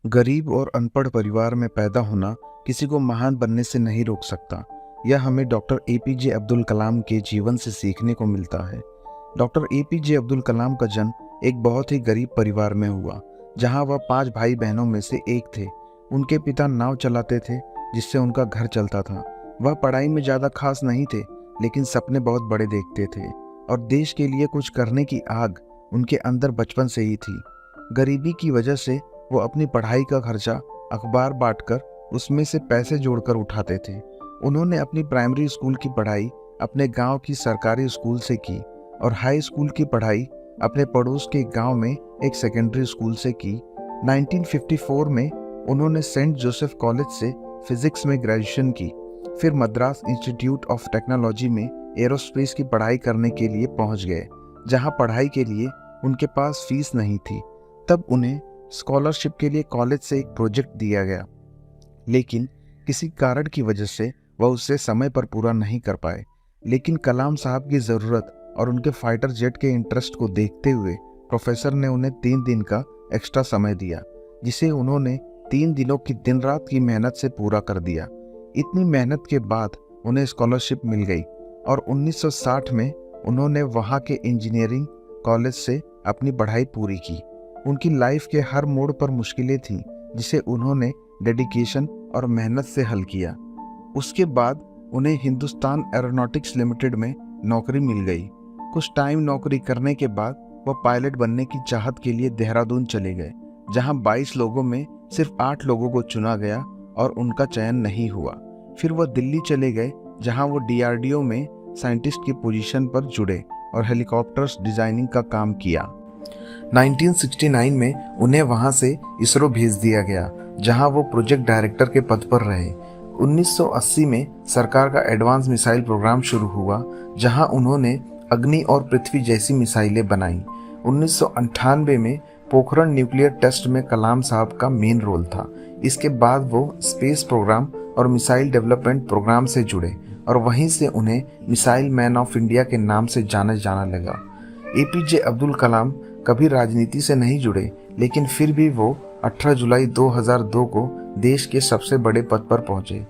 गरीब और अनपढ़ परिवार में पैदा होना किसी को महान बनने से नहीं रोक सकता। यह हमें डॉक्टर एपीजे अब्दुल कलाम के जीवन से सीखने को मिलता है। डॉक्टर एपीजे अब्दुल कलाम का जन्म एक बहुत ही गरीब परिवार में हुआ, जहां वह 5 भाई बहनों में से एक थे। उनके पिता नाव चलाते थे, जिससे उनका घर चलता था। वह पढ़ाई में ज़्यादा खास नहीं थे, लेकिन सपने बहुत बड़े देखते थे और देश के लिए कुछ करने की आग उनके अंदर बचपन से ही थी। गरीबी की वजह से वो अपनी पढ़ाई का खर्चा अखबार बांटकर उसमें से पैसे जोड़कर उठाते थे। उन्होंने अपनी प्राइमरी स्कूल की पढ़ाई अपने गांव की सरकारी स्कूल से की और हाई स्कूल की पढ़ाई अपने पड़ोस के गांव में एक सेकेंडरी स्कूल से की। 1954 में उन्होंने सेंट जोसेफ कॉलेज से फिजिक्स में ग्रेजुएशन की। फिर मद्रास इंस्टीट्यूट ऑफ टेक्नोलॉजी में एरोस्पेस की पढ़ाई करने के लिए पहुंच गए, जहां पढ़ाई के लिए उनके पास फीस नहीं थी। तब उन्हें स्कॉलरशिप के लिए कॉलेज से एक प्रोजेक्ट दिया गया, लेकिन किसी कारण की वजह से वह उसे समय पर पूरा नहीं कर पाए। लेकिन कलाम साहब की ज़रूरत और उनके फाइटर जेट के इंटरेस्ट को देखते हुए प्रोफेसर ने उन्हें 3 दिन का एक्स्ट्रा समय दिया, जिसे उन्होंने 3 दिनों की दिन रात की मेहनत से पूरा कर दिया। इतनी मेहनत के बाद उन्हें स्कॉलरशिप मिल गई और 1960 में उन्होंने वहाँ के इंजीनियरिंग कॉलेज से अपनी पढ़ाई पूरी की। उनकी लाइफ के हर मोड़ पर मुश्किलें थीं, जिसे उन्होंने डेडिकेशन और मेहनत से हल किया। उसके बाद उन्हें हिंदुस्तान एरोनॉटिक्स लिमिटेड में नौकरी मिल गई। कुछ टाइम नौकरी करने के बाद वह पायलट बनने की चाहत के लिए देहरादून चले गए, जहां 22 लोगों में सिर्फ 8 लोगों को चुना गया और उनका चयन नहीं हुआ। फिर वह दिल्ली चले गए, जहां वो डीआरडीओ में साइंटिस्ट की पोजीशन पर जुड़े और हेलीकॉप्टर्स डिजाइनिंग का काम किया। 1969 में उन्हें वहां से इसरो भेज दिया गया, जहां वो प्रोजेक्ट डायरेक्टर के पद पर रहे। 1980 में सरकार का एडवांस मिसाइल प्रोग्राम शुरू हुआ, जहां उन्होंने अग्नि और पृथ्वी जैसी मिसाइलें बनाई। 1998 में पोखरण न्यूक्लियर टेस्ट में कलाम साहब का मेन रोल था। इसके बाद वो स्पेस प्रोग्राम और मिसाइल डेवलपमेंट प्रोग्राम से जुड़े और वहीं से उन्हें मिसाइल मैन ऑफ इंडिया के नाम से जाना जाना लगा। एपीजे अब्दुल कलाम कभी राजनीति से नहीं जुड़े, लेकिन फिर भी वो 18 जुलाई 2002 को देश के सबसे बड़े पद पर पहुंचे।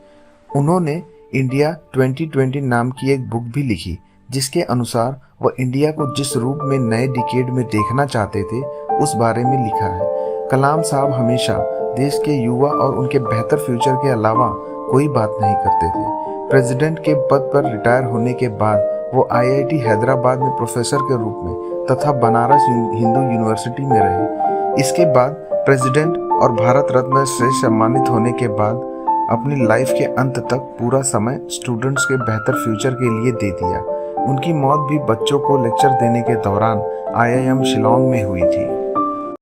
उन्होंने इंडिया 2020 नाम की एक बुक भी लिखी, जिसके अनुसार वह इंडिया को जिस रूप में नए डिकेड में देखना चाहते थे, उस बारे में लिखा है। कलाम साहब हमेशा देश के युवा और उनके बेहतर फ्यूचर के अलावा कोई बात नहीं करते थे। प्रेसिडेंट के पद पर रिटायर होने के बाद वो आईआईटी हैदराबाद में प्रोफेसर के रूप में तथा बनारस हिंदू यूनिवर्सिटी में रहे। इसके बाद प्रेसिडेंट और भारत रत्न से सम्मानित होने के बाद अपनी लाइफ के अंत तक पूरा समय स्टूडेंट्स के बेहतर फ्यूचर के लिए दे दिया। उनकी मौत भी बच्चों को लेक्चर देने के दौरान आईआईएम शिलांग में हुई थी।